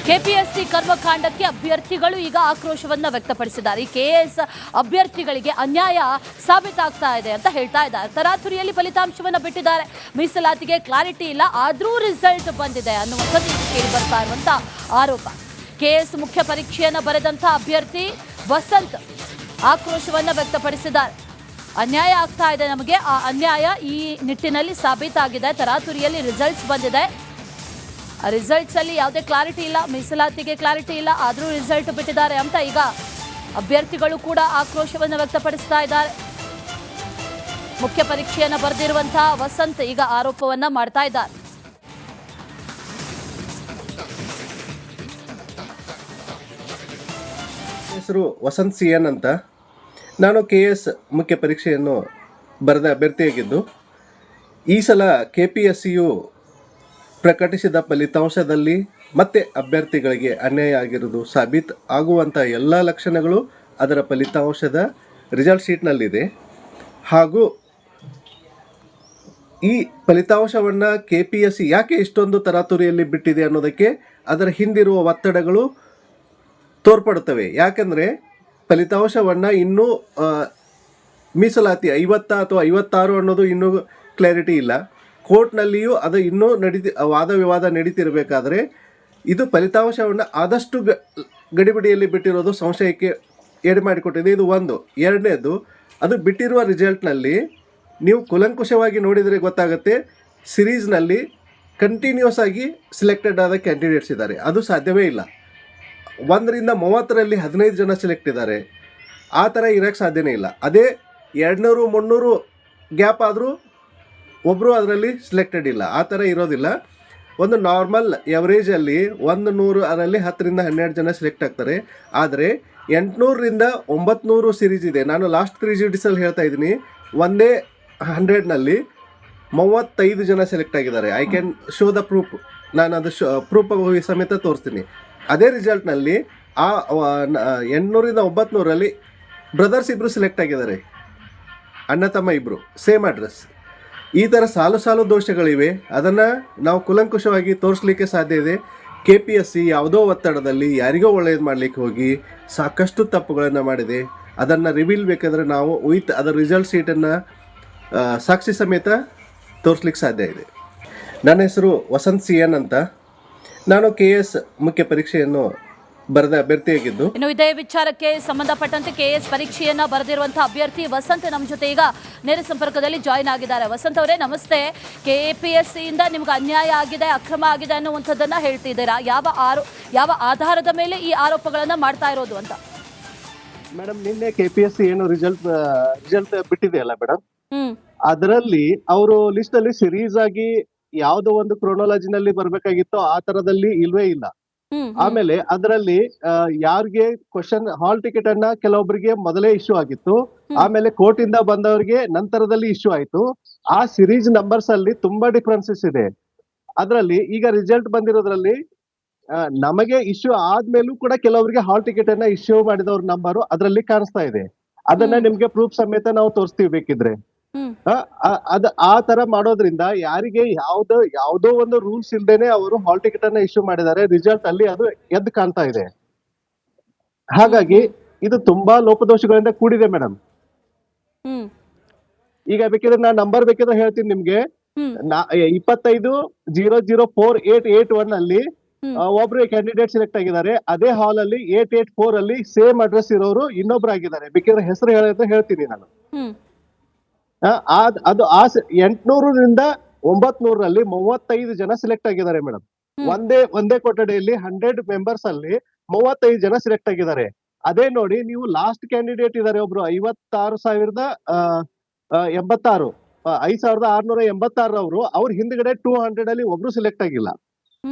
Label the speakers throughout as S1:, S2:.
S1: KPSC ಕರ್ಮಕಾಂಡಕ್ಕೆ ಅಭ್ಯರ್ಥಿಗಳು ಈಗ ಆಕ್ರೋಶವನ್ನ ವ್ಯಕ್ತಪಡಿಸಿದ್ದಾರೆ. ಈ ಕೆಎಎಸ್ ಅಭ್ಯರ್ಥಿಗಳಿಗೆ ಅನ್ಯಾಯ ಸಾಬೀತಾಗ್ತಾ ಇದೆ ಅಂತ ಹೇಳ್ತಾ ಇದ್ದಾರೆ. ತರಾತುರಿಯಲ್ಲಿ ಫಲಿತಾಂಶವನ್ನ ಬಿಟ್ಟಿದ್ದಾರೆ. ಮೀಸಲಾತಿಗೆ ಕ್ಲಾರಿಟಿ ಇಲ್ಲ, ಆದ್ರೂ ರಿಸಲ್ಟ್ ಬಂದಿದೆ ಅನ್ನುವಂಥದ್ದು ಕೇಳಿ ಬರ್ತಾ ಇರುವಂತ ಆರೋಪ. ಕೆಎಎಸ್ ಮುಖ್ಯ ಪರೀಕ್ಷೆಯನ್ನ ಬರೆದಂತ ಅಭ್ಯರ್ಥಿ ವಸಂತ್ ಆಕ್ರೋಶವನ್ನ ವ್ಯಕ್ತಪಡಿಸಿದ್ದಾರೆ. ಅನ್ಯಾಯ ಆಗ್ತಾ ಇದೆ ನಮಗೆ, ಆ ಅನ್ಯಾಯ ಈ ನಿಟ್ಟಿನಲ್ಲಿ ಸಾಬೀತಾಗಿದೆ. ತರಾತುರಿಯಲ್ಲಿ ರಿಸಲ್ಟ್ಸ್ ಬಂದಿದೆ. ರಿಸಲ್ಟ್ಸ್ ಅಲ್ಲಿ ಯಾವುದೇ ಕ್ಲಾರಿಟಿ ಇಲ್ಲ, ಮೀಸಲಾತಿಗೆ ಕ್ಲಾರಿಟಿ ಇಲ್ಲ, ಆದರೂ ರಿಸಲ್ಟ್ ಬಿಟ್ಟಿದ್ದಾರೆ ಅಂತ ಈಗ ಅಭ್ಯರ್ಥಿಗಳು ಕೂಡ ಆಕ್ರೋಶವನ್ನು ವ್ಯಕ್ತಪಡಿಸ್ತಾ ಇದ್ದಾರೆ. ಮುಖ್ಯ ಪರೀಕ್ಷೆಯನ್ನು ಬರೆದಿರುವಂತಹ ವಸಂತ್ ಈಗ ಆರೋಪವನ್ನ ಮಾಡ್ತಾ ಇದ್ದಾರೆ.
S2: ಹೆಸರು ವಸಂತ್ ಸಿಎನ್ ಅಂತ. ನಾನು ಕೆಎಎಸ್ ಮುಖ್ಯ ಪರೀಕ್ಷೆಯನ್ನು ಬರೆದ ಅಭ್ಯರ್ಥಿಯಾಗಿದ್ದು, ಈ ಸಲ ಕೆಪಿಎಸ್ಸಿಯು ಪ್ರಕಟಿಸಿದ ಫಲಿತಾಂಶದಲ್ಲಿ ಮತ್ತೆ ಅಭ್ಯರ್ಥಿಗಳಿಗೆ ಅನ್ಯಾಯ ಆಗಿರುವುದು ಸಾಬೀತು ಆಗುವಂಥ ಎಲ್ಲ ಲಕ್ಷಣಗಳು ಅದರ ಫಲಿತಾಂಶದ ರಿಸಲ್ಟ್ ಶೀಟ್ನಲ್ಲಿದೆ. ಹಾಗೂ ಈ ಫಲಿತಾಂಶವನ್ನು ಕೆಪಿಎಸ್ಸಿ ಯಾಕೆ ಇಷ್ಟೊಂದು ತರಾತುರಿಯಲ್ಲಿ ಬಿಟ್ಟಿದೆ ಅನ್ನೋದಕ್ಕೆ ಅದರ ಹಿಂದಿರುವ ಒತ್ತಡಗಳು ತೋರ್ಪಡುತ್ತವೆ. ಯಾಕೆಂದರೆ ಫಲಿತಾಂಶವನ್ನು ಇನ್ನೂ ಮೀಸಲಾತಿ 50 ಅಥವಾ 56 ಅನ್ನೋದು ಇನ್ನೂ ಕ್ಲಾರಿಟಿ ಇಲ್ಲ. ಕೋರ್ಟ್ನಲ್ಲಿಯೂ ಅದು ಇನ್ನೂ ವಾದ ವಿವಾದ ನಡೀತಿರಬೇಕಾದ್ರೆ ಇದು ಫಲಿತಾಂಶವನ್ನು ಆದಷ್ಟು ಗಡಿಬಿಡಿಯಲ್ಲಿ ಬಿಟ್ಟಿರೋದು ಸಂಶಯಕ್ಕೆ ಎಡೆ ಮಾಡಿಕೊಟ್ಟಿದೆ. ಇದು ಒಂದು. ಎರಡನೇದು, ಅದು ಬಿಟ್ಟಿರುವ ರಿಸಲ್ಟ್ನಲ್ಲಿ ನೀವು ಕೂಲಂಕುಷವಾಗಿ ನೋಡಿದರೆ ಗೊತ್ತಾಗುತ್ತೆ, ಸಿರೀಸ್ನಲ್ಲಿ ಕಂಟಿನ್ಯೂಸ್ ಆಗಿ ಸಿಲೆಕ್ಟೆಡ್ ಆದ ಕ್ಯಾಂಡಿಡೇಟ್ಸ್ ಇದ್ದಾರೆ. ಅದು ಸಾಧ್ಯವೇ ಇಲ್ಲ. 1ರಿಂದ 30ರಲ್ಲಿ 15 ಜನ ಸೆಲೆಕ್ಟ್ ಇದ್ದಾರೆ. ಆ ಥರ ಇರೋಕ್ಕೆ ಸಾಧ್ಯನೇ ಇಲ್ಲ. ಅದೇ 200-300 ಗ್ಯಾಪ್ ಆದರೂ ಒಬ್ಬರು ಅದರಲ್ಲಿ ಸಿಲೆಕ್ಟೆಡ್ ಇಲ್ಲ. ಆ ಥರ ಇರೋದಿಲ್ಲ. ಒಂದು ನಾರ್ಮಲ್ ಎವರೇಜಲ್ಲಿ 100 ಅದರಲ್ಲಿ 10ರಿಂದ 12 ಜನ ಸೆಲೆಕ್ಟ್ ಆಗ್ತಾರೆ. ಆದರೆ 800ರಿಂದ 900 ಸಿರೀಸ್ ಇದೆ. ನಾನು ಲಾಸ್ಟ್ 3 GDSಲ್ಲಿ ಹೇಳ್ತಾ ಇದ್ದೀನಿ, ಒಂದೇ 100ನಲ್ಲಿ 35 ಜನ ಸೆಲೆಕ್ಟ್ ಆಗಿದ್ದಾರೆ. I can show the proof. ನಾನು ಅದು ಪ್ರೂಫ್ ಸಮೇತ ತೋರಿಸ್ತೀನಿ. ಅದೇ ರಿಸಲ್ಟ್ನಲ್ಲಿ ಆ 800ರಿಂದ 900ರಲ್ಲಿ ಬ್ರದರ್ಸ್ ಇಬ್ಬರು ಸೆಲೆಕ್ಟ್ ಆಗಿದ್ದಾರೆ, ಅಣ್ಣ ತಮ್ಮ ಇಬ್ಬರು, ಸೇಮ್ ಅಡ್ರೆಸ್. ಈ ಥರ ಸಾಲು ದೋಷಗಳಿವೆ. ಅದನ್ನು ನಾವು ಕೂಲಂಕುಷವಾಗಿ ತೋರಿಸಲಿಕ್ಕೆ ಸಾಧ್ಯ ಇದೆ. ಕೆಪಿಎಸ್ಸಿ ಯಾವುದೋ ಒತ್ತಡದಲ್ಲಿ ಯಾರಿಗೋ ಒಳ್ಳೆಯದು ಮಾಡಲಿಕ್ಕೆ ಹೋಗಿ ಸಾಕಷ್ಟು ತಪ್ಪುಗಳನ್ನು ಮಾಡಿದೆ. ಅದನ್ನು ರಿವೀಲ್ ಬೇಕಾದರೆ ನಾವು ವಿತ್ ಅದರ ರಿಸಲ್ಟ್ ಶೀಟನ್ನು ಸಾಕ್ಷಿ ಸಮೇತ ತೋರಿಸ್ಲಿಕ್ಕೆ ಸಾಧ್ಯ ಇದೆ. ನನ್ನ ಹೆಸರು ವಸಂತ್ ಸಿಎನ್ ಅಂತ. ನಾನು ಕೆಎಎಸ್ ಮುಖ್ಯ ಪರೀಕ್ಷೆಯನ್ನು ಬರೆದ ಅಭ್ಯರ್ಥಿಯಾಗಿದ್ದು,
S1: ಇನ್ನು ಇದೇ ವಿಚಾರಕ್ಕೆ ಸಂಬಂಧಪಟ್ಟಂತೆ ಕೆಎಎಸ್ ಪರೀಕ್ಷೆಯನ್ನ ಬರೆದಿರುವಂತಹ ಅಭ್ಯರ್ಥಿ ವಸಂತ್ ನಮ್ಮ ಜೊತೆ ಈಗ ನೇರ ಸಂಪರ್ಕದಲ್ಲಿ ಜಾಯಿನ್ ಆಗಿದ್ದಾರೆ. ವಸಂತ್ ಅವರೇ ನಮಸ್ತೆ. ಕೆಪಿಎಸ್ಸಿಯಿಂದ ನಿಮ್ಗೆ ಅನ್ಯಾಯ ಆಗಿದೆ, ಅಕ್ರಮ ಆಗಿದೆ ಅನ್ನುವಂಥದ್ದನ್ನ ಹೇಳ್ತಿದ್ದೀರಾ. ಯಾವ ಆಧಾರದ ಮೇಲೆ ಈ ಆರೋಪಗಳನ್ನ ಮಾಡ್ತಾ ಇರೋದು ಅಂತ?
S2: ಮೇಡಮ್, ನಿನ್ನೆ ಕೆಪಿಎಸ್ಸಿ ಏನು ರಿಸಲ್ಟ್ ಬಿಟ್ಟಿದೆಯಲ್ಲ ಮೇಡಮ್, ಅದರಲ್ಲಿ ಅವರು ಲಿಸ್ಟ್ ಅಲ್ಲಿ ಸಿರೀಸ್ ಆಗಿ ಯಾವುದೋ ಒಂದು ಕ್ರೋನಾಲಜಿನಲ್ಲಿ ಬರ್ಬೇಕಾಗಿತ್ತೋ ಆ ತರದಲ್ಲಿ ಇಲ್ವೇ ಇಲ್ಲ. ಆಮೇಲೆ ಅದರಲ್ಲಿ ಯಾರಿಗೆ ಕ್ವಶನ್ ಹಾಲ್ ಟಿಕೆಟ್ ಅನ್ನ ಕೆಲವೊಬ್ಬರಿಗೆ ಮೊದಲೇ ಇಶ್ಯೂ ಆಗಿತ್ತು, ಆಮೇಲೆ ಕೋರ್ಟ್ ಇಂದ ಬಂದವರಿಗೆ ನಂತರದಲ್ಲಿ ಇಶ್ಯೂ ಆಯ್ತು. ಆ ಸಿರೀಸ್ ನಂಬರ್ಸ್ ಅಲ್ಲಿ ತುಂಬಾ ಡಿಫ್ರೆನ್ಸಸ್ ಇದೆ. ಅದರಲ್ಲಿ ಈಗ ರಿಸಲ್ಟ್ ಬಂದಿರೋದ್ರಲ್ಲಿ ನಮಗೆ ಇಶ್ಯೂ ಆದ್ಮೇಲೂ ಕೂಡ ಕೆಲವರಿಗೆ ಹಾಲ್ ಟಿಕೆಟ್ ಅನ್ನ ಇಶ್ಯೂ ಮಾಡಿದವ್ರ ನಂಬರು ಅದರಲ್ಲಿ ಕಾಣಿಸ್ತಾ ಇದೆ. ಅದನ್ನ ನಿಮ್ಗೆ ಪ್ರೂಫ್ ಸಮೇತ ನಾವು ತೋರಿಸ್ತೀವಿ ಬೇಕಿದ್ರೆ. ಆ ತರ ಮಾಡೋದ್ರಿಂದ ಯಾರಿಗೆ ಯಾವ್ದೋ ಒಂದು ರೂಲ್ಸ್ ಇಲ್ದೇನೆ ಅವರು ಹಾಲ್ ಟಿಕೆಟ್ ಅನ್ನ ಇಶ್ಯೂ ಮಾಡಿದ್ದಾರೆ. ರಿಸಲ್ಟ್ ಅಲ್ಲಿ ಅದು ಎದ್ದು ಕಾಣ್ತಾ ಇದೆ. ಹಾಗಾಗಿ ಇದು ತುಂಬಾ ಲೋಪದೋಷಗಳಿಂದ ಕೂಡಿದೆ ಮೇಡಮ್. ಈಗ ಬೇಕಿದ್ರೆ ನಾನು ನಂಬರ್ ಬೇಕಿದ್ರೆ ಹೇಳ್ತೀನಿ ನಿಮ್ಗೆ. 25-004881 ಅಲ್ಲಿ ಒಬ್ರು ಕ್ಯಾಂಡಿಡೇಟ್ ಸೆಲೆಕ್ಟ್ ಆಗಿದ್ದಾರೆ. ಅದೇ ಹಾಲ್ ಅಲ್ಲಿ 884 ಅಲ್ಲಿ ಸೇಮ್ ಅಡ್ರೆಸ್ ಇರೋರು ಇನ್ನೊಬ್ರು ಆಗಿದ್ದಾರೆ. ಬೇಕಿದ್ರೆ ಹೆಸರು ಹೇಳಿದ್ರೆ ಹೇಳ್ತೀನಿ ನಾನು. ಅದು 800ರಿಂದ 900ರಲ್ಲಿ 35 ಜನ ಸೆಲೆಕ್ಟ್ ಆಗಿದ್ದಾರೆ ಮೇಡಮ್. ಒಂದೇ ಕೊಠಡಿಯಲ್ಲಿ 100 ಮೆಂಬರ್ಸ್ ಅಲ್ಲಿ 35 ಜನ ಸೆಲೆಕ್ಟ್ ಆಗಿದ್ದಾರೆ. ಅದೇ ನೋಡಿ, ನೀವು ಲಾಸ್ಟ್ ಕ್ಯಾಂಡಿಡೇಟ್ ಇದ್ದಾರೆ ಒಬ್ರು 56,086 5686 ಅವ್ರ ಹಿಂದ್ಗಡೆ 200 ಅಲ್ಲಿ ಒಬ್ರು ಸೆಲೆಕ್ಟ್ ಆಗಿಲ್ಲ.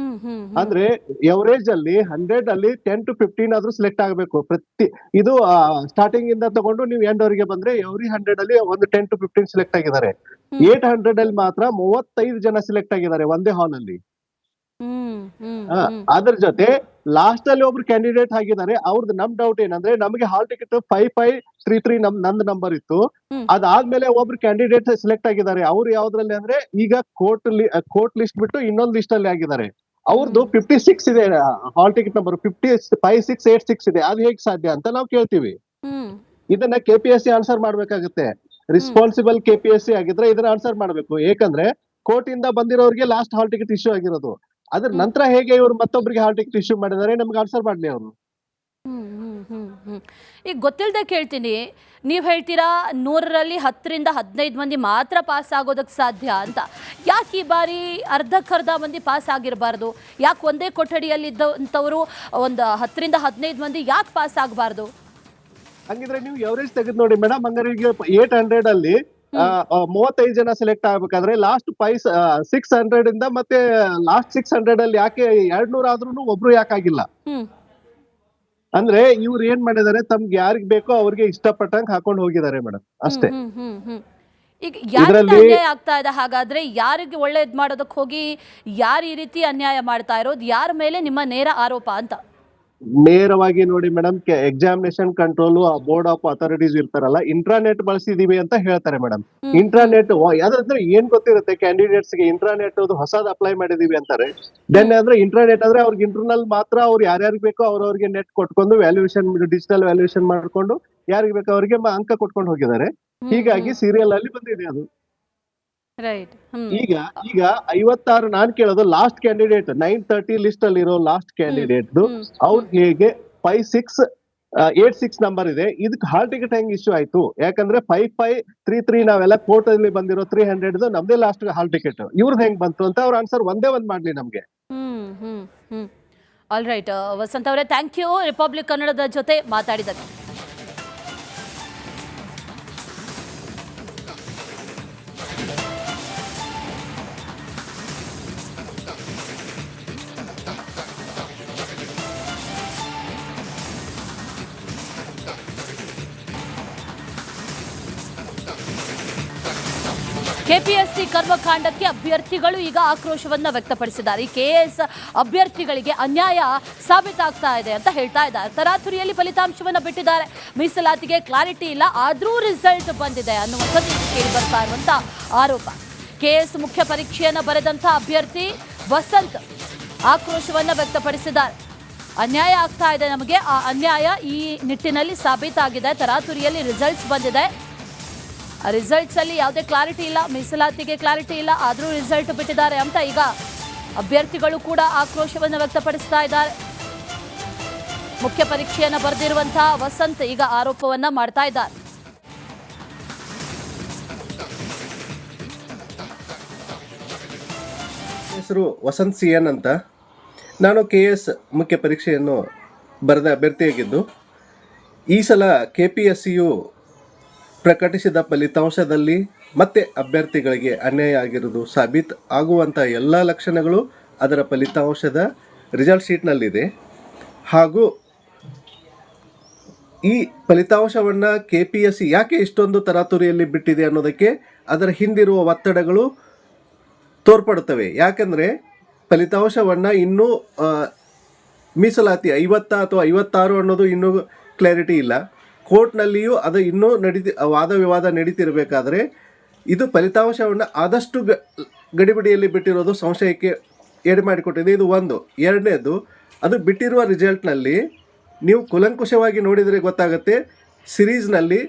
S2: ಅಂದ್ರೆ ಎವರೇಜ್ ಅಲ್ಲಿ 100 ಅಲ್ಲಿ 10 to 15 ಆದ್ರೂ ಸೆಲೆಕ್ಟ್ ಆಗಬೇಕು. ಇದು ಸ್ಟಾರ್ಟಿಂಗ್ ಇಂದ ತಗೊಂಡು ನೀವು ಎಂಡ್ ವರೆಗೆ ಬಂದ್ರೆ ಎವ್ರಿ 100 ಅಲ್ಲಿ ಒಂದು 10 to 15 ಸೆಲೆಕ್ಟ್ ಆಗಿದ್ದಾರೆ. 800 ಅಲ್ಲಿ ಮಾತ್ರ 35 ಜನ ಸೆಲೆಕ್ಟ್ ಆಗಿದ್ದಾರೆ ಒಂದೇ ಹಾಲ್ ಅಲ್ಲಿ. ಅದ್ರ ಜೊತೆ ಲಾಸ್ಟ್ ಅಲ್ಲಿ ಒಬ್ರು ಕ್ಯಾಂಡಿಡೇಟ್ ಆಗಿದ್ದಾರೆ. ಅವ್ರದ್ದು ನಮ್ ಡೌಟ್ ಏನಂದ್ರೆ, ನಮಗೆ ಹಾಲ್ ಟಿಕೆಟ್ 5533 ನಂದು ನಂಬರ್ ಇತ್ತು. ಅದಾದ್ಮೇಲೆ ಒಬ್ರು ಕ್ಯಾಂಡಿಡೇಟ್ ಸೆಲೆಕ್ಟ್ ಆಗಿದ್ದಾರೆ. ಅವ್ರು ಯಾವ್ದ್ರಲ್ಲಿ ಅಂದ್ರೆ ಈಗ ಕೋರ್ಟ್ ಲಿಸ್ಟ್ ಬಿಟ್ಟು ಇನ್ನೊಂದು ಲಿಸ್ಟ್ ಅಲ್ಲಿ ಆಗಿದ್ದಾರೆ. ಅವ್ರದ್ದು 56 ಇದೆ, ಹಾಲ್ ಟಿಕೆಟ್ ನಂಬರ್ 5686 ಇದೆ. ಅದು ಹೇಗೆ ಸಾಧ್ಯ ಅಂತ ನಾವು ಕೇಳ್ತೀವಿ.
S1: ಹ್ಮ್
S2: ಇದನ್ನ KPSC ಆನ್ಸರ್ ಮಾಡ್ಬೇಕಾಗುತ್ತೆ. ರೆಸ್ಪಾನ್ಸಿಬಲ್ KPSC ಆಗಿದ್ರೆ ಇದನ್ನ ಆನ್ಸರ್ ಮಾಡ್ಬೇಕು. ಏಕಂದ್ರೆ ಕೋರ್ಟ್ ಇಂದ ಬಂದಿರೋರಿಗೆ ಲಾಸ್ಟ್ ಹಾಲ್ ಟಿಕೆಟ್ ಇಶ್ಯೂ ಆಗಿರೋದು. ಅದ್ರ ನಂತರ ಹೇಗೆ ಇವರು ಮತ್ತೊಬ್ಬರಿಗೆ ಹಾಲ್ ಟಿಕೆಟ್ ಇಶ್ಯೂ ಮಾಡಿದ್ದಾರೆ, ನಮ್ಗೆ ಆನ್ಸರ್ ಮಾಡ್ಲಿ ಅವರು.
S1: ಈಗ ಗೊತ್ತಿಲ್ಲದೆ ಕೇಳ್ತೀನಿ, ನೀವು ಹೇಳ್ತೀರಾ 100ರಲ್ಲಿ 10ರಿಂದ 15 ಮಂದಿ ಮಾತ್ರ ಪಾಸ್ ಆಗೋದಕ್ಕೆ ಸಾಧ್ಯ ಅಂತ. ಯಾಕೆ ಈ ಬಾರಿ ಅರ್ಧಕ್ಕರ್ಧ ಮಂದಿ ಪಾಸ್ ಆಗಿರಬಾರ್ದು? ಯಾಕೆ ಒಂದೇ ಕೊಠಡಿಯಲ್ಲಿದ್ದಂಥವರು ಒಂದು 10ರಿಂದ 15 ಮಂದಿ ಯಾಕೆ ಪಾಸ್ ಆಗಬಾರ್ದು?
S2: ಹಂಗಿದ್ರೆ ನೀವು ಎವರೇಜ್ ತೆಗೆದು ನೋಡಿ ಮೇಡಮ್. ಹಂಗಾರೆ ಈಗ 800 ಅಲ್ಲಿ 35 ಜನ ಸೆಲೆಕ್ಟ್ ಆಗ್ಬೇಕಾದ್ರೆ ಲಾಸ್ಟ್ 600 ಇಂದ ಮತ್ತೆ ಲಾಸ್ಟ್ 600 ಅಲ್ಲಿ ಯಾಕೆ 200 ಆದ್ರೂ ಒಬ್ರು ಯಾಕಾಗಿಲ್ಲ? ಅಂದ್ರೆ ಇವ್ರು ಏನ್ ಮಾಡಿದಾರೆ, ತಮ್ಗೆ ಯಾರಿಗ್ ಬೇಕೋ ಅವ್ರಿಗೆ ಇಷ್ಟಪಟ್ಟಂಗ್ ಹಾಕೊಂಡು ಹೋಗಿದ್ದಾರೆ ಮೇಡಮ್, ಅಷ್ಟೇ.
S1: ಈಗ ಯಾರಿಗೆ ಅನ್ಯಾಯ ಆಗ್ತಾ ಇದೆ? ಹಾಗಾದ್ರೆ ಯಾರಿಗೆ ಒಳ್ಳೇದ್ ಮಾಡೋದಕ್ಕೆ ಹೋಗಿ ಯಾರು ಈ ರೀತಿ ಅನ್ಯಾಯ ಮಾಡ್ತಾ ಇರೋದು? ಯಾರ ಮೇಲೆ ನಿಮ್ಮ ನೇರ ಆರೋಪ ಅಂತ?
S2: ನೇರವಾಗಿ ನೋಡಿ madam, examination control board of authorities ಇರ್ತಾರಲ್ಲ, ಇಂಟ್ರಾನೆಟ್ ಬಳಸಿದೀವಿ ಅಂತ ಹೇಳ್ತಾರೆ ಮೇಡಮ್. ಇಂಟ್ರಾನೆಟ್ ಯಾವ್ದಾದ್ರೆ ಏನ್ ಗೊತ್ತಿರುತ್ತೆ ಕ್ಯಾಂಡಿಡೇಟ್ಸ್ ಗೆ? ಇಂಟ್ರಾನೆಟ್ ಹೊಸದ್ ಅಪ್ಲೈ ಮಾಡಿದೀವಿ ಅಂತಾರೆ. ದೆನ್ ಅಂದ್ರೆ ಇಂಟ್ರಾನೆಟ್ ಅಂದ್ರೆ ಅವ್ರಿಗೆ ಇಂಟರ್ನಲ್ ಮಾತ್ರ ಅವ್ರು ಯಾರ್ಯಾರಿಗೆ ಬೇಕೋ ಅವ್ರವ್ರಿಗೆ ನೆಟ್ ಕೊಟ್ಕೊಂಡು ವ್ಯಾಲ್ಯೂಯೇಷನ್, ಡಿಜಿಟಲ್ ವ್ಯಾಲ್ಯೂಯೇಷನ್ ಮಾಡ್ಕೊಂಡು ಯಾರಿಗೆ ಬೇಕೋ ಅವರಿಗೆ ಅಂಕ ಕೊಟ್ಕೊಂಡು ಹೋಗಿದ್ದಾರೆ. ಹೀಗಾಗಿ ಸೀರಿಯಲ್ ಅಲ್ಲಿ ಬಂದಿದೆ ಅದು. ಈಗ 56 ನಾನ್ ಕೇಳೋದು ಲಾಸ್ಟ್ ಕ್ಯಾಂಡಿಡೇಟ್ 930 ಲಿಸ್ಟ್ ಅಲ್ಲಿ ಇರೋ ಲಾಸ್ಟ್ ಕ್ಯಾಂಡಿಡೇಟ್ ಅವ್ರ ಹೇಗೆ 5686 ನಂಬರ್ ಇದೆ. ಇದಕ್ಕೆ ಹಾಲ್ ಟಿಕೆಟ್ ಹೆಂಗ್ ಇಶ್ಯೂ ಆಯ್ತು? ಯಾಕಂದ್ರೆ 5533 ನಾವೆಲ್ಲ ಕೋರ್ಟ್ ಅಲ್ಲಿ ಬಂದಿರೋ 300 ನಮ್ದೇ ಲಾಸ್ಟ್ ಹಾಲ್ ಟಿಕೆಟ್. ಇವ್ರದ್ದು ಹೆಂಗ್ ಬಂತು ಅಂತ ಅವ್ರ ಆನ್ಸರ್ ಒಂದೇ ಒಂದ್ ಮಾಡ್ಲಿ ನಮ್ಗೆ.
S1: ಆಲ್ ರೈಟ್ ವಸಂತ್ ಅವರೇ, ಥ್ಯಾಂಕ್ ಯು ರಿಪಬ್ಲಿಕ್ ಕನ್ನಡದ ಜೊತೆ ಮಾತಾಡಿದ್ದಕ್ಕೆ. KPSC ಕರ್ಮಕಾಂಡಕ್ಕೆ ಅಭ್ಯರ್ಥಿಗಳು ಈಗ ಆಕ್ರೋಶವನ್ನ ವ್ಯಕ್ತಪಡಿಸಿದ್ದಾರೆ. ಈ KS ಅಭ್ಯರ್ಥಿಗಳಿಗೆ ಅನ್ಯಾಯ ಸಾಬೀತಾಗ್ತಾ ಇದೆ ಅಂತ ಹೇಳ್ತಾ ಇದ್ದಾರೆ. ತರಾತುರಿಯಲ್ಲಿ ಫಲಿತಾಂಶವನ್ನ ಬಿಟ್ಟಿದ್ದಾರೆ. ಮೀಸಲಾತಿಗೆ ಕ್ಲಾರಿಟಿ ಇಲ್ಲ, ಆದ್ರೂ ರಿಸಲ್ಟ್ ಬಂದಿದೆ ಅನ್ನುವಂಥದ್ದು ಕೇಳಿ ಬರ್ತಾ ಇರುವಂತ ಆರೋಪ. KS ಮುಖ್ಯ ಪರೀಕ್ಷೆಯನ್ನ ಬರೆದಂತ ಅಭ್ಯರ್ಥಿ ವಸಂತ್ ಆಕ್ರೋಶವನ್ನ ವ್ಯಕ್ತಪಡಿಸಿದ್ದಾರೆ. ಅನ್ಯಾಯ ಆಗ್ತಾ ಇದೆ ನಮಗೆ, ಆ ಅನ್ಯಾಯ ಈ ನಿಟ್ಟಿನಲ್ಲಿ ಸಾಬೀತಾಗಿದೆ. ತರಾತುರಿಯಲ್ಲಿ ರಿಸಲ್ಟ್ಸ್ ಬಂದಿದೆ, ರಿಸಲ್ಟ್ಸ್ ಅಲ್ಲಿ ಯಾವುದೇ ಕ್ಲಾರಿಟಿ ಇಲ್ಲ, ಮೀಸಲಾತಿಗೆ ಕ್ಲಾರಿಟಿ ಇಲ್ಲ, ಆದರೂ ರಿಸಲ್ಟ್ ಬಿಟ್ಟಿದ್ದಾರೆ ಅಂತ ಈಗ ಅಭ್ಯರ್ಥಿಗಳು ಕೂಡ ಆಕ್ರೋಶವನ್ನು ವ್ಯಕ್ತಪಡಿಸ್ತಾ ಇದ್ದಾರೆ. ಮುಖ್ಯ ಪರೀಕ್ಷೆಯನ್ನು ಬರೆದಿರುವಂತಹ ವಸಂತ್ ಈಗ ಆರೋಪವನ್ನ ಮಾಡ್ತಾ ಇದ್ದಾರೆ.
S2: ಹೆಸರು ವಸಂತ್ CN ಅಂತ. ನಾನು KS ಮುಖ್ಯ ಪರೀಕ್ಷೆಯನ್ನು ಬರೆದ ಅಭ್ಯರ್ಥಿಯಾಗಿದ್ದು, ಈ ಸಲ KPSCಯು ಪ್ರಕಟಿಸಿದ ಫಲಿತಾಂಶದಲ್ಲಿ ಮತ್ತೆ ಅಭ್ಯರ್ಥಿಗಳಿಗೆ ಅನ್ಯಾಯ ಆಗಿರುವುದು ಸಾಬೀತು ಆಗುವಂಥ ಎಲ್ಲ ಲಕ್ಷಣಗಳು ಅದರ ಫಲಿತಾಂಶದ ರಿಸಲ್ಟ್ ಶೀಟ್ನಲ್ಲಿದೆ. ಹಾಗೂ ಈ ಫಲಿತಾಂಶವನ್ನು KPSC ಯಾಕೆ ಇಷ್ಟೊಂದು ತರಾತುರಿಯಲ್ಲಿ ಬಿಟ್ಟಿದೆ ಅನ್ನೋದಕ್ಕೆ ಅದರ ಹಿಂದಿರುವ ಒತ್ತಡಗಳು ತೋರ್ಪಡುತ್ತವೆ. ಯಾಕಂದರೆ ಫಲಿತಾಂಶವನ್ನು ಇನ್ನೂ ಮೀಸಲಾತಿ 50 ಅಥವಾ 56 ಅನ್ನೋದು ಇನ್ನೂ ಕ್ಲಾರಿಟಿ ಇಲ್ಲ. ಕೋರ್ಟ್ನಲ್ಲಿಯೂ ಅದು ಇನ್ನೂ ವಾದ ವಿವಾದ ನಡೀತಿರಬೇಕಾದ್ರೆ ಇದು ಫಲಿತಾಂಶವನ್ನು ಆದಷ್ಟು ಗಡಿಬಿಡಿಯಲ್ಲಿ ಬಿಟ್ಟಿರೋದು ಸಂಶಯಕ್ಕೆ ಎಡೆ ಮಾಡಿಕೊಟ್ಟಿದೆ. ಇದು ಒಂದು. ಎರಡನೇದು, ಅದು ಬಿಟ್ಟಿರುವ ರಿಸಲ್ಟ್ನಲ್ಲಿ ನೀವು ಕುಲಂಕುಷವಾಗಿ ನೋಡಿದರೆ ಗೊತ್ತಾಗುತ್ತೆ, ಸಿರೀಸ್ನಲ್ಲಿ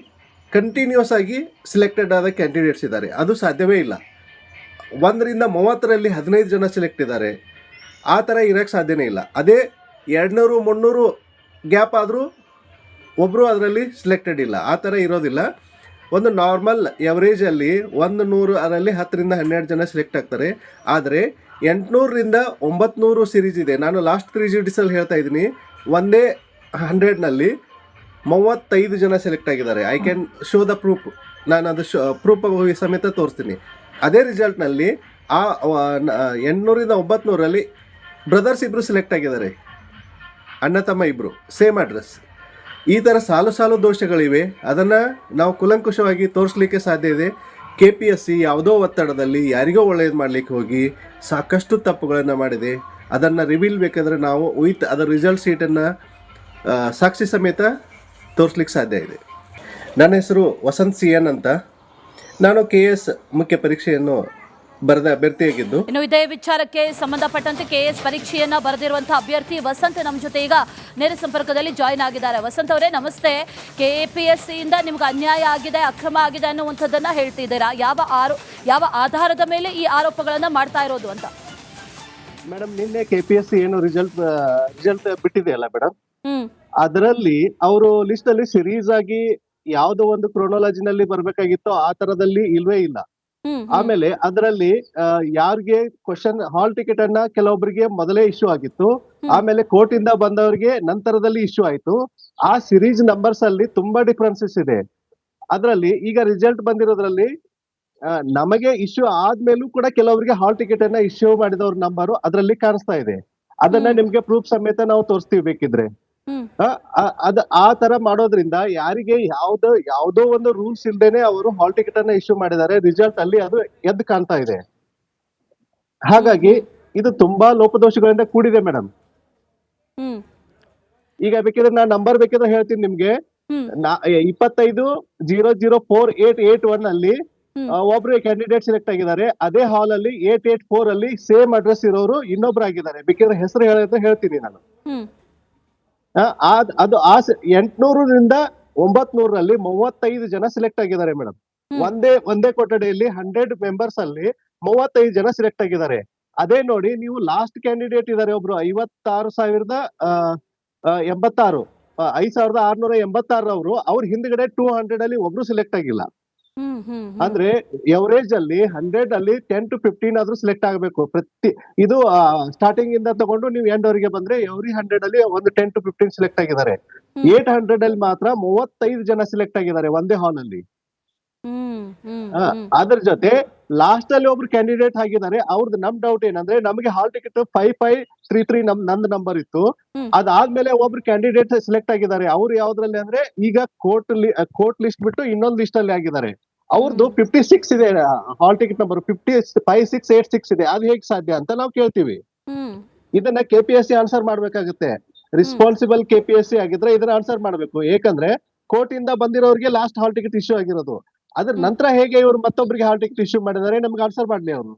S2: ಕಂಟಿನ್ಯೂಸ್ ಆಗಿ ಸಿಲೆಕ್ಟೆಡ್ ಆದ ಕ್ಯಾಂಡಿಡೇಟ್ಸ್ ಇದ್ದಾರೆ. ಅದು ಸಾಧ್ಯವೇ ಇಲ್ಲ. 1ರಿಂದ 30ರಲ್ಲಿ 15 ಜನ ಸೆಲೆಕ್ಟ್ ಇದ್ದಾರೆ. ಆ ಥರ ಇರೋಕ್ಕೆ ಸಾಧ್ಯನೇ ಇಲ್ಲ. ಅದೇ 200 300 ಗ್ಯಾಪ್ ಆದರೂ ಒಬ್ಬರು ಅದರಲ್ಲಿ ಸೆಲೆಕ್ಟೆಡ್ ಇಲ್ಲ. ಆ ಥರ ಇರೋದಿಲ್ಲ. ಒಂದು ನಾರ್ಮಲ್ ಎವರೇಜಲ್ಲಿ 100ರಲ್ಲಿ 10ರಿಂದ 12 ಜನ ಸೆಲೆಕ್ಟ್ ಆಗ್ತಾರೆ. ಆದರೆ 800ರಿಂದ 900 ಸಿರೀಸ್ ಇದೆ. ನಾನು ಲಾಸ್ಟ್ 3 GDSಲ್ಲಿ ಹೇಳ್ತಾ ಇದ್ದೀನಿ, ಒಂದೇ 100ನಲ್ಲಿ 35 ಜನ ಸೆಲೆಕ್ಟ್ ಆಗಿದ್ದಾರೆ. I can show the proof. ನಾನು ಅದು ಪ್ರೂಫ್ ಸಮೇತ ತೋರಿಸ್ತೀನಿ. ಅದೇ ರಿಸಲ್ಟ್ನಲ್ಲಿ ಆ 800ರಿಂದ 900ರಲ್ಲಿ ಬ್ರದರ್ಸ್ ಇಬ್ಬರು ಸೆಲೆಕ್ಟ್ ಆಗಿದ್ದಾರೆ, ಅಣ್ಣ ತಮ್ಮ ಇಬ್ಬರು, ಸೇಮ್ ಅಡ್ರೆಸ್. ಈ ಥರ ಸಾಲು ದೋಷಗಳಿವೆ. ಅದನ್ನು ನಾವು ಕುಲಂಕುಷವಾಗಿ ತೋರಿಸ್ಲಿಕ್ಕೆ ಸಾಧ್ಯ ಇದೆ. KPSC ಯಾವುದೋ ಒತ್ತಡದಲ್ಲಿ ಯಾರಿಗೋ ಒಳ್ಳೆಯದು ಮಾಡಲಿಕ್ಕೆ ಹೋಗಿ ಸಾಕಷ್ಟು ತಪ್ಪುಗಳನ್ನು ಮಾಡಿದೆ. ಅದನ್ನು ರಿವೀಲ್ ಬೇಕಾದರೆ ನಾವು ವಿತ್ ಅದರ ರಿಸಲ್ಟ್ ಶೀಟನ್ನು ಸಾಕ್ಷಿ ಸಮೇತ ತೋರಿಸ್ಲಿಕ್ಕೆ ಸಾಧ್ಯ ಇದೆ. ನನ್ನ ಹೆಸರು ವಸಂತ್ CN ಅಂತ. ನಾನು KS ಮುಖ್ಯ ಪರೀಕ್ಷೆಯನ್ನು ಬರೆದ ಅಭ್ಯರ್ಥಿಯಾಗಿದ್ದು.
S1: ಇನ್ನು ಇದೇ ವಿಚಾರಕ್ಕೆ ಸಂಬಂಧಪಟ್ಟಂತೆ ಕೆಎಸ್ ಪರೀಕ್ಷೆಯನ್ನ ಬರೆದಿರುವಂತಹ ಅಭ್ಯರ್ಥಿ ವಸಂತ್ ನಮ್ಮ ಜೊತೆ ಈಗ ನೇರ ಸಂಪರ್ಕದಲ್ಲಿ ಜಾಯಿನ್ ಆಗಿದ್ದಾರೆ. ವಸಂತ್ ಅವರೇ ನಮಸ್ತೆ. KPSC ಇಂದ ನಿಮ್ಗೆ ಅನ್ಯಾಯ ಆಗಿದೆ, ಅಕ್ರಮ ಆಗಿದೆ ಅನ್ನುವಂಥದ್ದನ್ನ ಹೇಳ್ತಿದ್ದೀರಾ. ಯಾವ ಆಧಾರದ ಮೇಲೆ ಈ ಆರೋಪಗಳನ್ನ ಮಾಡ್ತಾ ಇರೋದು ಅಂತ?
S3: ಮೇಡಮ್, ನಿನ್ನೆ KPSC ಏನು ರಿಸಲ್ಟ್ ಬಿಟ್ಟಿದೆಯಲ್ಲ ಮೇಡಮ್,
S1: ಹ್ಮ್
S3: ಅದರಲ್ಲಿ ಅವರು ಲಿಸ್ಟ್ ಅಲ್ಲಿ ಸಿರೀಸ್ ಆಗಿ ಯಾವ್ದೋ ಒಂದು ಕ್ರೊನಾಲಜಿನಲ್ಲಿ ಬರ್ಬೇಕಾಗಿತ್ತೋ ಆ ತರದಲ್ಲಿ ಇಲ್ವೇ ಇಲ್ಲ.
S1: ಹ್ಮ್
S3: ಆಮೇಲೆ ಅದರಲ್ಲಿ ಯಾರಿಗೆ ಕ್ವಶನ್ ಹಾಲ್ ಟಿಕೆಟ್ ಅನ್ನ ಕೆಲವೊಬ್ಬರಿಗೆ ಮೊದಲೇ ಇಶ್ಯೂ ಆಗಿತ್ತು, ಆಮೇಲೆ ಕೋರ್ಟ್ ಇಂದ ಬಂದವರಿಗೆ ನಂತರದಲ್ಲಿ ಇಶ್ಯೂ ಆಯ್ತು. ಆ ಸಿರೀಸ್ ನಂಬರ್ಸ್ ಅಲ್ಲಿ ತುಂಬಾ ಡಿಫ್ರೆನ್ಸಸ್ ಇದೆ. ಅದರಲ್ಲಿ ಈಗ ರಿಸಲ್ಟ್ ಬಂದಿರೋದ್ರಲ್ಲಿ ನಮಗೆ ಇಶ್ಯೂ ಆದ್ಮೇಲೂ ಕೂಡ ಕೆಲವರಿಗೆ ಹಾಲ್ ಟಿಕೆಟ್ ಅನ್ನ ಇಶ್ಯೂ ಮಾಡಿದವ್ರ ನಂಬರ್ ಅದರಲ್ಲಿ ಕಾಣಿಸ್ತಾ ಇದೆ. ಅದನ್ನ ನಿಮ್ಗೆ ಪ್ರೂಫ್ ಸಮೇತ ನಾವು ತೋರಿಸ್ತೀವಿ ಬೇಕಿದ್ರೆ.
S1: ಹ್ಮ್
S3: ಅದ್ ಆ ತರ ಮಾಡೋದ್ರಿಂದ ಯಾರಿಗೆ ಯಾವ್ದೋ ಒಂದು ರೂಲ್ಸ್ ಇಲ್ದೇನೆ ಅವರು ಹಾಲ್ ಟಿಕೆಟ್ ಅನ್ನ ಇಶ್ಯೂ ಮಾಡಿದ್ದಾರೆ. ರಿಸಲ್ಟ್ ಅಲ್ಲಿ ಅದು ಎದ್ದು ಕಾಣ್ತಾ ಇದೆ. ಹಾಗಾಗಿ ಇದು ತುಂಬಾ ಲೋಪದೋಷಗಳಿಂದ ಕೂಡಿದೆ ಮೇಡಮ್.
S1: ಹ್ಮ್
S3: ಈಗ ಬೇಕಿದ್ರೆ ನಾನು ನಂಬರ್ ಬೇಕಿದ್ರೆ ಹೇಳ್ತೀನಿ ನಿಮ್ಗೆ. 25-004881 ಅಲ್ಲಿ ಒಬ್ರು ಕ್ಯಾಂಡಿಡೇಟ್ ಸೆಲೆಕ್ಟ್ ಆಗಿದ್ದಾರೆ. ಅದೇ ಹಾಲ್ ಅಲ್ಲಿ 884 ಅಲ್ಲಿ ಸೇಮ್ ಅಡ್ರೆಸ್ ಇರೋರು ಇನ್ನೊಬ್ರು ಆಗಿದ್ದಾರೆ. ಬೇಕಿದ್ರೆ ಹೆಸರು ಹೇಳಿದ್ರೆ ಹೇಳ್ತೀನಿ ನಾನು.
S1: ಹ್ಮ್
S3: ಅದು 800ರಿಂದ 900ರಲ್ಲಿ 35 ಜನ ಸೆಲೆಕ್ಟ್ ಆಗಿದ್ದಾರೆ ಮೇಡಮ್. ಒಂದೇ ಕೊಠಡಿಯಲ್ಲಿ 100 ಮೆಂಬರ್ಸ್ ಅಲ್ಲಿ 35 ಜನ ಸೆಲೆಕ್ಟ್ ಆಗಿದ್ದಾರೆ. ಅದೇ ನೋಡಿ, ನೀವು ಲಾಸ್ಟ್ ಕ್ಯಾಂಡಿಡೇಟ್ ಇದಾರೆ ಒಬ್ರು 56,086 5686 ಅವ್ರ ಹಿಂದ್ಗಡೆ 200 ಅಲ್ಲಿ ಒಬ್ರು ಸೆಲೆಕ್ಟ್ ಆಗಿಲ್ಲ.
S1: ಹ್ಮ್ ಹ್ಮ್
S3: ಅಂದ್ರೆ ಎವರೇಜ್ ಅಲ್ಲಿ 100 ಅಲ್ಲಿ 10 to 15 ಆದ್ರೂ ಸೆಲೆಕ್ಟ್ ಆಗಬೇಕು. ಇದು ಸ್ಟಾರ್ಟಿಂಗ್ ಇಂದ ತಗೊಂಡು ನೀವು ಎಂಡ್ ವರೆಗೆ ಬಂದ್ರೆ ಎವ್ರಿ 100 ಅಲ್ಲಿ ಒಂದು 10 to 15 ಸೆಲೆಕ್ಟ್ ಆಗಿದ್ದಾರೆ. 800 ಅಲ್ಲಿ ಮಾತ್ರ 35 ಜನ ಸೆಲೆಕ್ಟ್ ಆಗಿದ್ದಾರೆ ಒಂದೇ ಹಾಲ್ ಅಲ್ಲಿ. ಅದ್ರ ಜೊತೆ ಲಾಸ್ಟ್ ಅಲ್ಲಿ ಒಬ್ರು ಕ್ಯಾಂಡಿಡೇಟ್ ಆಗಿದ್ದಾರೆ. ಅವ್ರದ್ದು ನಮ್ ಡೌಟ್ ಏನಂದ್ರೆ, ನಮಗೆ ಹಾಲ್ ಟಿಕೆಟ್ 5533 ನಂದು ನಂಬರ್ ಇತ್ತು. ಅದಾದ್ಮೇಲೆ ಒಬ್ರು ಕ್ಯಾಂಡಿಡೇಟ್ ಸೆಲೆಕ್ಟ್ ಆಗಿದ್ದಾರೆ. ಅವ್ರು ಯಾವ್ದ್ರಲ್ಲಿ ಅಂದ್ರೆ ಈಗ ಕೋರ್ಟ್ ಲಿಸ್ಟ್ ಬಿಟ್ಟು ಇನ್ನೊಂದು ಲಿಸ್ಟ್ ಅಲ್ಲಿ ಆಗಿದ್ದಾರೆ. ಅವ್ರದ್ದು 56 ಇದೆ ಹಾಲ್ ಟಿಕೆಟ್ ನಂಬರ್, 5686 ಇದೆ. ಅದು ಹೇಗ್ ಸಾಧ್ಯ ಅಂತ ನಾವು ಕೇಳ್ತೀವಿ. ಇದನ್ನ KPSC ಆನ್ಸರ್ ಮಾಡ್ಬೇಕಾಗುತ್ತೆ. ರೆಸ್ಪಾನ್ಸಿಬಲ್ KPSC ಆಗಿದ್ರೆ ಇದನ್ನ ಆನ್ಸರ್ ಮಾಡ್ಬೇಕು. ಯಾಕಂದ್ರೆ ಕೋರ್ಟ್ ಇಂದ ಬಂದಿರೋರಿಗೆ ಲಾಸ್ಟ್ ಹಾಲ್ ಟಿಕೆಟ್ ಇಶ್ಯೂ ಆಗಿರೋದು. ಅದ್ರ ನಂತರ ಹೇಗೆ ಇವ್ರು ಮತ್ತೊಬ್ಬರಿಗೆ ಹಾಲ್ ಟಿಕೆಟ್ ಇಶ್ಯೂ ಮಾಡಿದ್ದಾರೆ, ನಮ್ಗೆ ಆನ್ಸರ್ ಮಾಡ್ಲಿ ಅವರು.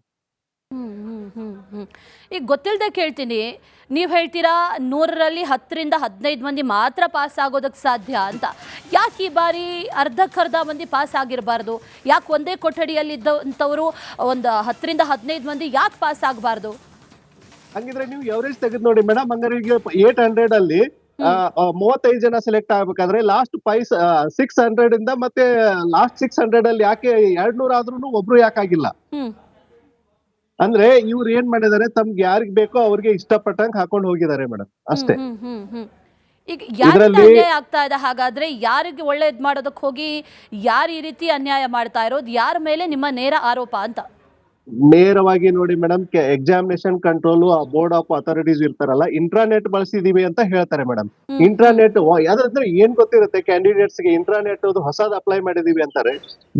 S1: ಈಗ ಗೊತ್ತಿಲ್ಲದೆ ಕೇಳ್ತೀನಿ, ನೀವು ಹೇಳ್ತೀರಾ 100ರಲ್ಲಿ 10ರಿಂದ 15 ಮಂದಿ ಮಾತ್ರ ಪಾಸ್ ಆಗೋದಕ್ಕೆ ಸಾಧ್ಯ ಅಂತ. ಯಾಕೆ ಈ ಬಾರಿ ಅರ್ಧಕ್ಕರ್ಧ ಮಂದಿ ಪಾಸ್ ಆಗಿರಬಾರ್ದು? ಯಾಕೆ ಒಂದೇ ಕೊಠಡಿಯಲ್ಲಿ ಇದ್ದಂಥವರು ಒಂದು 10ರಿಂದ 15 ಮಂದಿ ಯಾಕೆ ಪಾಸ್ ಆಗಬಾರ್ದು?
S3: ಹಂಗಿದ್ರೆ ನೀವು ಎವರೇಜ್ ತೆಗೆದು ನೋಡಿ ಮೇಡಮ್. ಹಂಗಾರೆ ಈಗ 800 ಅಲ್ಲಿ 35 ಜನ ಸೆಲೆಕ್ಟ್ ಆಗ್ಬೇಕಾದ್ರೆ ಲಾಸ್ಟ್ 600 ಇಂದ ಮತ್ತೆ ಲಾಸ್ಟ್ 600 ಅಲ್ಲಿ ಯಾಕೆ 200 ಆದ್ರೂ ಒಬ್ರು ಯಾಕಾಗಿಲ್ಲ? ಅಂದ್ರೆ ಇವ್ರು ಏನ್ ಮಾಡಿದಾರೆ, ತಮ್ಗೆ ಯಾರಿಗ್ ಬೇಕೋ ಅವ್ರಿಗೆ ಇಷ್ಟಪಟ್ಟಂಗ್ ಹಾಕೊಂಡು ಹೋಗಿದ್ದಾರೆ ಮೇಡಮ್, ಅಷ್ಟೇ.
S1: ಈಗ ಯಾರಿಗೆ ಅನ್ಯಾಯ ಆಗ್ತಾ ಇದೆ? ಹಾಗಾದ್ರೆ ಯಾರಿಗೆ ಒಳ್ಳೇದ್ ಮಾಡೋದಕ್ಕೆ ಹೋಗಿ ಯಾರು ಈ ರೀತಿ ಅನ್ಯಾಯ ಮಾಡ್ತಾ ಇರೋದು? ಯಾರ ಮೇಲೆ ನಿಮ್ಮ ನೇರ ಆರೋಪ ಅಂತ?
S3: ನೇರವಾಗಿ ನೋಡಿ madam, examination control board of authorities ಇರ್ತಾರಲ್ಲ, ಇಂಟ್ರಾನೆಟ್ ಬಳಸಿದೀವಿ ಅಂತ ಹೇಳ್ತಾರೆ ಮೇಡಮ್. ಇಂಟ್ರಾನೆಟ್ ಯಾವ್ದಂದ್ರೆ ಏನ್ ಗೊತ್ತಿರುತ್ತೆ ಕ್ಯಾಂಡಿಡೇಟ್ಸ್ ಗೆ? ಇಂಟ್ರಾನೆಟ್ ಹೊಸದ್ ಅಪ್ಲೈ ಮಾಡಿದೀವಿ ಅಂತಾರೆ.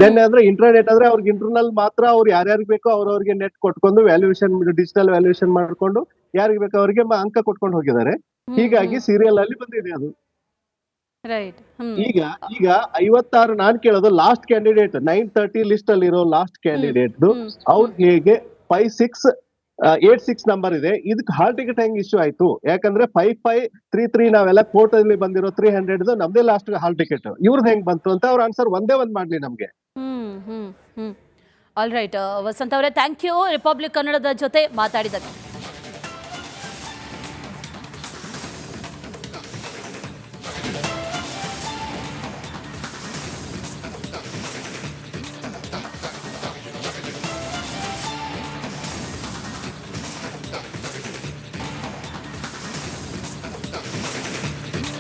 S3: ದೆನ್ ಅಂದ್ರೆ ಇಂಟ್ರಾನೆಟ್ ಅಂದ್ರೆ ಅವ್ರಿಗೆ ಇಂಟರ್ನಲ್ ಮಾತ್ರ ಅವ್ರು ಯಾರ್ಯಾರಿಗೆ ಬೇಕೋ ಅವ್ರವ್ರಿಗೆ ನೆಟ್ ಕೊಟ್ಕೊಂಡು ವ್ಯಾಲ್ಯೂಯೇಷನ್, ಡಿಜಿಟಲ್ ವ್ಯಾಲ್ಯೂಯೇಷನ್ ಮಾಡ್ಕೊಂಡು ಯಾರಿಗೆ ಬೇಕೋ ಅವರಿಗೆ ಅಂಕ ಕೊಟ್ಕೊಂಡು ಹೋಗಿದ್ದಾರೆ. ಹೀಗಾಗಿ ಸೀರಿಯಲ್ ಅಲ್ಲಿ ಬಂದಿದೆ ಅದು. ಈಗ 56 ನಾನ್ ಕೇಳೋದು ಲಾಸ್ಟ್ ಕ್ಯಾಂಡಿಡೇಟ್ 930 ಲಿಸ್ಟ್ ಅಲ್ಲಿ ಇರೋ ಲಾಸ್ಟ್ ಕ್ಯಾಂಡಿಡೇಟ್ ಅವ್ರು ಹೇಗೆ 5686 ನಂಬರ್ ಇದೆ. ಇದಕ್ಕೆ ಹಾಲ್ ಟಿಕೆಟ್ ಹೆಂಗ್ ಇಶ್ಯೂ ಆಯ್ತು? ಯಾಕಂದ್ರೆ 5533 ನಾವೆಲ್ಲ ಕೋರ್ಟ್ ಅಲ್ಲಿ ಬಂದಿರೋ 300 ನಮ್ದೇ ಲಾಸ್ಟ್ ಹಾಲ್ ಟಿಕೆಟ್. ಇವ್ರದ್ದು ಹೆಂಗ್ ಬಂತು ಅಂತ ಅವ್ರ ಆನ್ಸರ್ ಒಂದೇ ಮಾಡ್ಲಿ ನಮ್ಗೆ.
S1: ಆಲ್ ರೈಟ್ ವಸಂತ್ ಅವರೇ, ಥ್ಯಾಂಕ್ ಯು ರಿಪಬ್ಲಿಕ್ ಕನ್ನಡದ ಜೊತೆ ಮಾತಾಡಿದ್ದಕ್ಕೆ.